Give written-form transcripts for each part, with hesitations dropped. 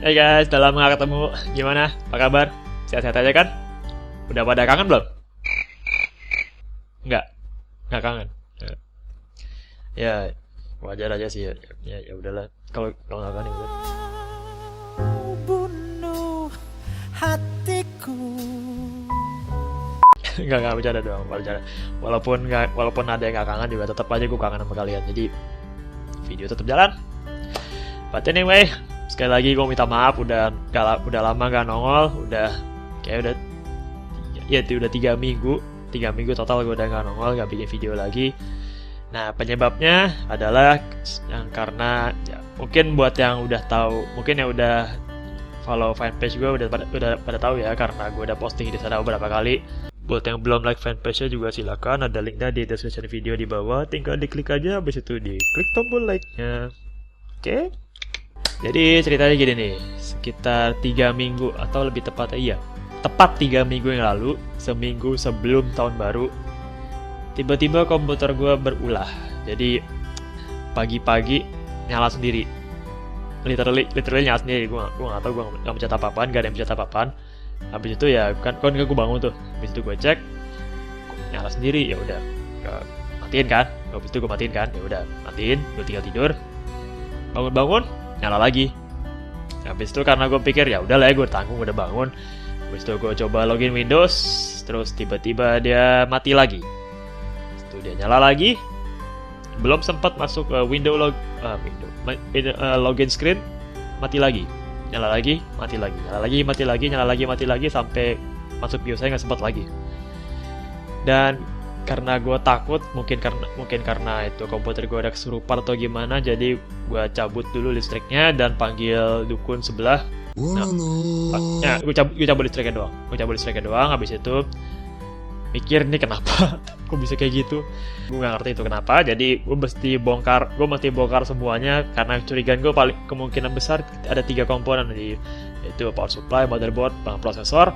Hey guys, udah lama gak ketemu. Gimana? Apa kabar? Sehat-sehat aja kan? Udah pada kangen belum? Enggak, nggak kangen. Ya, wajar aja sih ya. Ya udahlah. Kalau nggak kangen ya udah. Bunuh hatiku. Nggak bercanda doang, bercanda. Walaupun ada yang nggak kangen juga tetap aja gue kangen sama kalian. Jadi video tetap jalan. But anyway, sekali lagi gue minta maaf udah lama gak nongol, udah 3 minggu total gue udah gak nongol, gak bikin video lagi. Nah penyebabnya adalah yang karena ya, mungkin buat yang udah tahu, mungkin yang udah follow fanpage gue udah pada tahu ya, karena gue udah posting di sana beberapa kali. Buat yang belum like fanpage-nya juga silakan, ada linknya di description video di bawah, tinggal diklik aja, habis itu diklik tombol like-nya. Oke? Jadi ceritanya gini nih, sekitar 3 minggu atau lebih tepatnya tepat 3 minggu yang lalu, seminggu sebelum tahun baru, tiba-tiba komputer gue berulah. Jadi pagi-pagi nyala sendiri, literally nyala sendiri. Gue nggak tahu, gue nggak mencet apa-apaan, gak ada yang mencet apa-apaan. Habis itu ya kan gue bangun tuh, habis itu gue cek nyala sendiri, ya udah matiin kan. Habis itu gue matiin kan, ya udah matiin, gue tinggal tidur, bangun nyala lagi. Habis itu karena gue pikir ya udahlah ya, gue tanggung udah bangun. Habis itu gue coba login Windows, terus tiba-tiba dia mati lagi. Habis itu dia nyala lagi, belum sempat masuk ke login screen, mati lagi, nyala lagi, mati lagi, nyala lagi sampai masuk BIOS saya nggak sempat lagi. Dan karena gue takut, mungkin karena itu komputer gue ada kesurupan atau gimana, jadi gue cabut dulu listriknya dan panggil dukun sebelah. Nah, gue cabut listriknya doang. Habis itu mikir nih kenapa kok bisa kayak gitu, gue nggak ngerti itu kenapa. Jadi gue mesti bongkar semuanya, karena curigaan gue paling kemungkinan besar ada 3 komponen, yaitu power supply, motherboard, prosesor.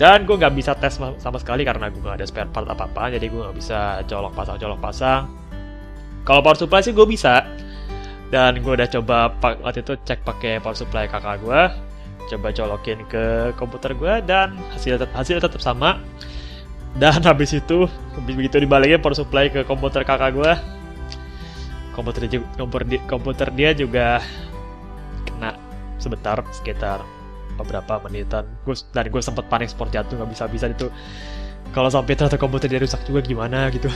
Dan gue nggak bisa tes sama sekali karena gue nggak ada spare part apa-apa, jadi gue nggak bisa colok pasang. Kalau power supply sih gue bisa, dan gue udah coba waktu itu cek pakai power supply kakak gue, coba colokin ke komputer gue, dan hasilnya tetap sama. Dan habis itu begitu dibalikin power supply ke komputer kakak gue, komputer dia juga kena sebentar, sekitar beberapa menitan. Gue sempat panik sport jatuh, nggak bisa itu. Kalau sampai ternyata komputer dia rusak juga gimana gitu.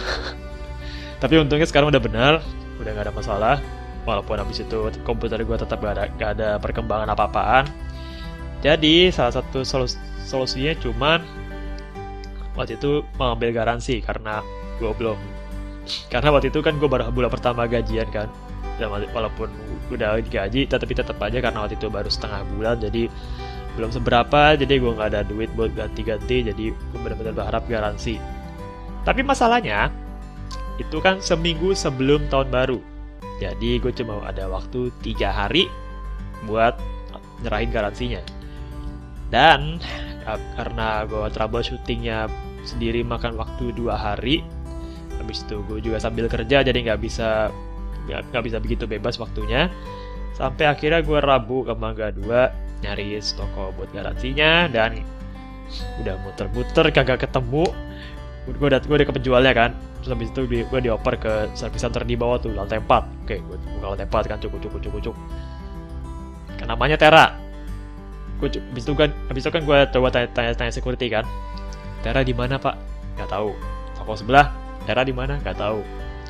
Tapi untungnya sekarang udah benar, udah nggak ada masalah. Walaupun habis itu komputer gue tetap gak ada perkembangan apa-apaan. Jadi salah satu solusinya cuman waktu itu mengambil garansi, karena waktu itu kan gue baru bulan pertama gajian kan. Dan walaupun udah digaji, tapi tetap aja karena waktu itu baru setengah bulan, jadi belum seberapa, jadi gue nggak ada duit buat ganti-ganti, jadi gue benar-benar berharap garansi. Tapi masalahnya itu kan seminggu sebelum tahun baru, jadi gue cuma ada waktu 3 hari buat nyerahin garansinya. Dan karena gue troubleshootingnya sendiri makan waktu 2 hari, habis itu gue juga sambil kerja, jadi nggak bisa begitu bebas waktunya. Sampai akhirnya gue Rabu ke Mangga 2 nyari toko buat garansinya, dan udah muter-muter kagak ketemu. Gue udah ke penjualnya kan, terus habis itu gue dioper ke service center di bawah tuh, lantai 4. Oke, gue buka lantai 4 kan, cuk. Kan namanya Tera. Habis itu kan gue coba tanya security kan, Tera di mana pak? Nggak tahu. Toko sebelah, Tera di mana? Nggak tahu.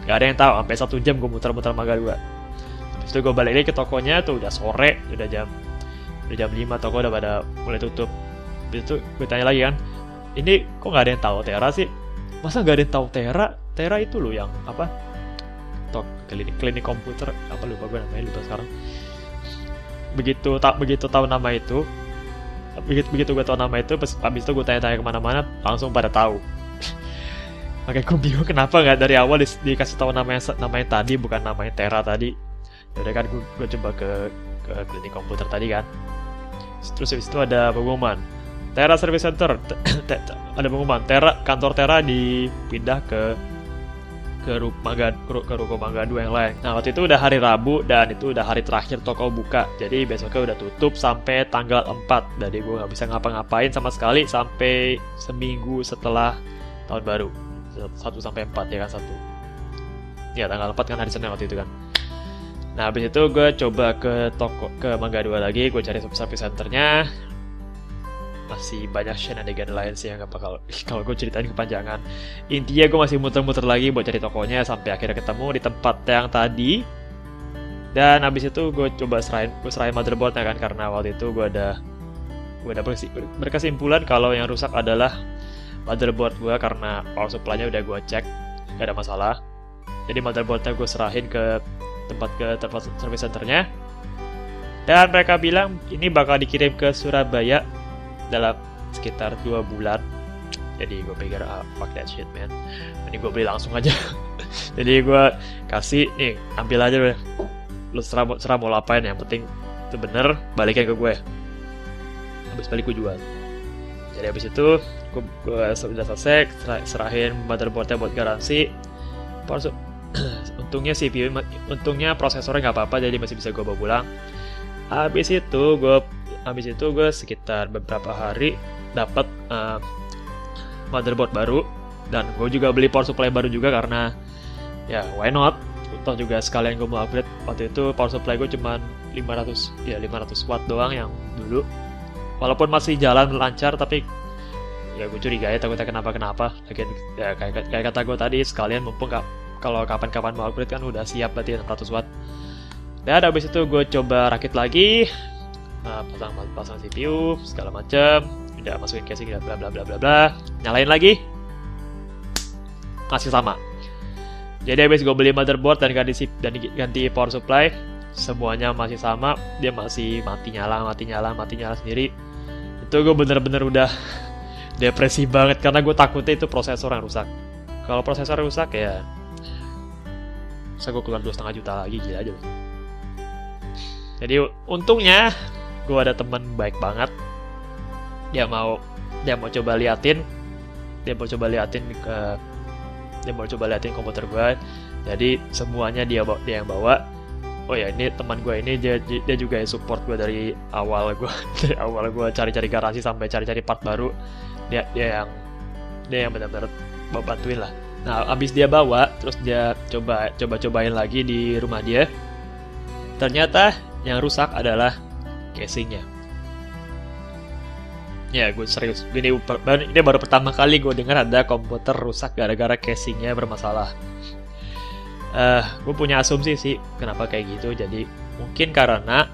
Nggak ada yang tahu. Sampai 1 jam gue muter-muter Mangga 2. Habis itu gue balik lagi ke tokonya tuh, udah sore, udah jam 5, toko udah pada mulai tutup. Habis itu gue tanya lagi kan, ini kok nggak ada yang tahu Tera sih? Masa nggak ada yang tahu Tera? Tera itu loh yang apa? Klinik komputer, apa lupa sekarang. Begitu tahu nama itu, begitu gue tahu nama itu, habis itu gue tanya-tanya kemana-mana, langsung pada tahu. Makanya gue bingung kenapa nggak dari awal dikasih tahu namanya tadi, bukan namanya Tera tadi. Yaudah kan gue coba ke klinik komputer tadi kan. Terus habis itu ada pengumuman Tera Service Center, ada pengumuman kantor Tera dipindah ke ke ruko Mangga 2 yang lain. Nah waktu itu udah hari Rabu dan itu udah hari terakhir toko buka. Jadi besoknya udah tutup sampai tanggal 4. Jadi gue nggak bisa ngapa-ngapain sama sekali sampai seminggu setelah tahun baru. 1 sampai 4 ya kan 1. Ya tanggal 4 kan hari Senin waktu itu kan. Nah habis itu gue coba ke Mangga 2 lagi, gue cari service centernya. Masih banyak shenanigan lain sih yang gak bakal kalau gue ceritain kepanjangan. Intinya gue masih muter-muter lagi buat cari tokonya sampai akhirnya ketemu di tempat yang tadi. Dan habis itu gue coba serahin motherboardnya kan, karena waktu itu gue ada berkesimpulan kalau yang rusak adalah motherboard gue karena power supply-nya udah gue cek gak ada masalah. Jadi motherboardnya gue serahin ke tempat service centernya. Dan mereka bilang ini bakal dikirim ke Surabaya dalam sekitar 2 bulan. Jadi gue pikir fuck that shit man, ini gue beli langsung aja. Jadi gue kasih nih, ambil aja deh, lu serah mau lapain, yang penting itu bener balikin ke gue. Habis balik gue jual. Jadi habis itu gue sudah selesai serahin motherboardnya buat garansi. Untungnya CPU, untungnya prosesornya nggak apa-apa, jadi masih bisa gue bawa pulang. Habis itu gue sekitar beberapa hari dapat motherboard baru, dan gue juga beli power supply baru juga karena ya why not, toh juga sekalian gue mau upgrade. Waktu itu power supply gue cuma 500 watt doang yang dulu, walaupun masih jalan lancar tapi ya gue curiga ya takutnya kenapa. Lagian ya kayak kata gue tadi, sekalian mumpung kalau kapan-kapan mau upgrade kan udah siap berarti 600 watt. Dan habis itu gue coba rakit lagi, pasang CPU segala macam, udah masukin casing bla bla bla bla bla, nyalain lagi masih sama. Jadi habis gue beli motherboard dan ganti power supply, semuanya masih sama, dia masih mati nyala sendiri. Itu gue bener-bener udah depresi banget karena gue takutnya itu prosesor yang rusak. Kalau prosesor rusak ya bisa gue keluar 2,5 juta lagi, gila aja. Jadi untungnya gue ada teman baik banget, dia mau coba liatin komputer gue. Jadi semuanya dia yang bawa. Oh ya, ini teman gue ini dia juga support gue dari awal gue cari-cari garansi sampai cari-cari part baru. Dia yang benar-benar bantuin lah. Nah abis dia bawa, terus dia cobain lagi di rumah dia. Ternyata yang rusak adalah casingnya. Ya gue serius, ini baru pertama kali gue dengar ada komputer rusak gara-gara casingnya bermasalah. Gue punya asumsi sih kenapa kayak gitu. Jadi mungkin karena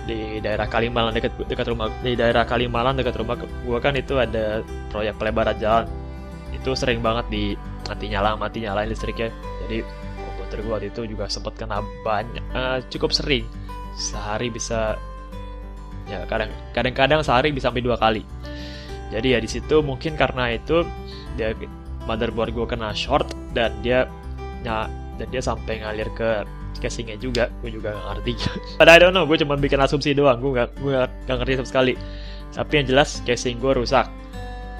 di daerah Kalimalang dekat rumah gue kan itu ada proyek pelebaran jalan. Itu sering banget mati nyalain listriknya. Jadi komputer gue waktu itu juga sempat kena cukup sering. Sehari bisa ya kadang-kadang sehari bisa sampai 2 kali. Jadi ya di situ mungkin karena itu dia motherboard gue kena short dan dia sampai ngalir ke casingnya juga. Gue juga gak ngerti. Padahal I don't know, gue cuma bikin asumsi doang, gue gak ngerti sama sekali. Tapi yang jelas casing gue rusak.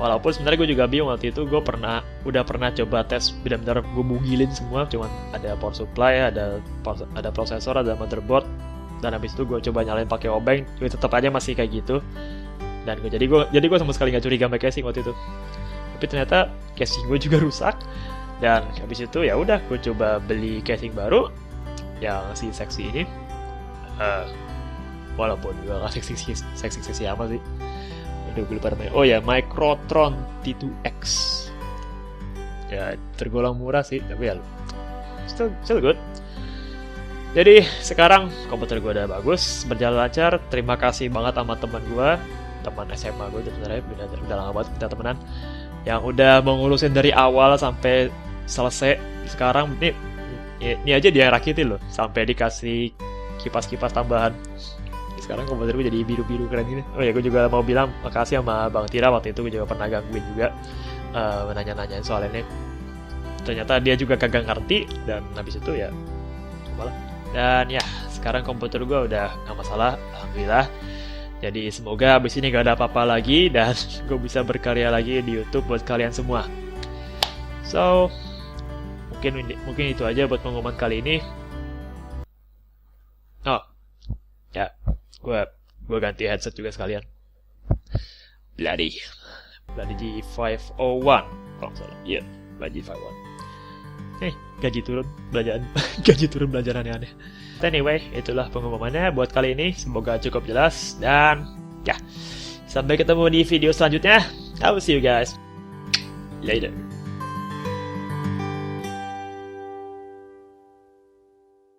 Walaupun sebenarnya gue juga bingung, waktu itu gue udah pernah coba tes benar-benar gue bugilin semua, cuman ada power supply, ada prosesor, ada motherboard, dan habis itu gue coba nyalain pakai obeng, juga tetap aja masih kayak gitu. Dan jadi gue sama sekali nggak curiga sama casing waktu itu. Tapi ternyata casing gue juga rusak. Dan habis itu ya udah gue coba beli casing baru yang si seksi ini. Walaupun gue nggak seksi apa sih. Udah gue lupa namanya. Oh ya, Microtron T2X. Ya tergolong murah sih, tapi ya still good. Jadi sekarang komputer gue udah bagus, berjalan lancar. Terima kasih banget sama teman SMA gue sebenarnya udah lama banget kita temenan, yang udah mengurusin dari awal sampai selesai. Sekarang ini aja dia rakitin loh, sampai dikasih kipas-kipas tambahan. Sekarang komputer gue jadi biru-biru keren gini. Oh ya, gue juga mau bilang makasih sama Bang Tira, waktu itu gue juga pernah gangguin juga nanya-nanyain soal ini. Ternyata dia juga kagak ngerti, dan habis itu ya malah. Dan ya sekarang komputer gue udah gak masalah, alhamdulillah. Jadi semoga abis ini gak ada apa-apa lagi dan gue bisa berkarya lagi di YouTube buat kalian semua. So mungkin itu aja buat pengumuman kali ini. Oh ya, gue ganti headset juga sekalian. Bloody G501 kalau nggak salah. Iya, Bloody G501. Gaji turun belajar aneh-aneh. Anyway, itulah pengumumannya buat kali ini. Semoga cukup jelas dan ya, sampai ketemu di video selanjutnya. I will see you guys later.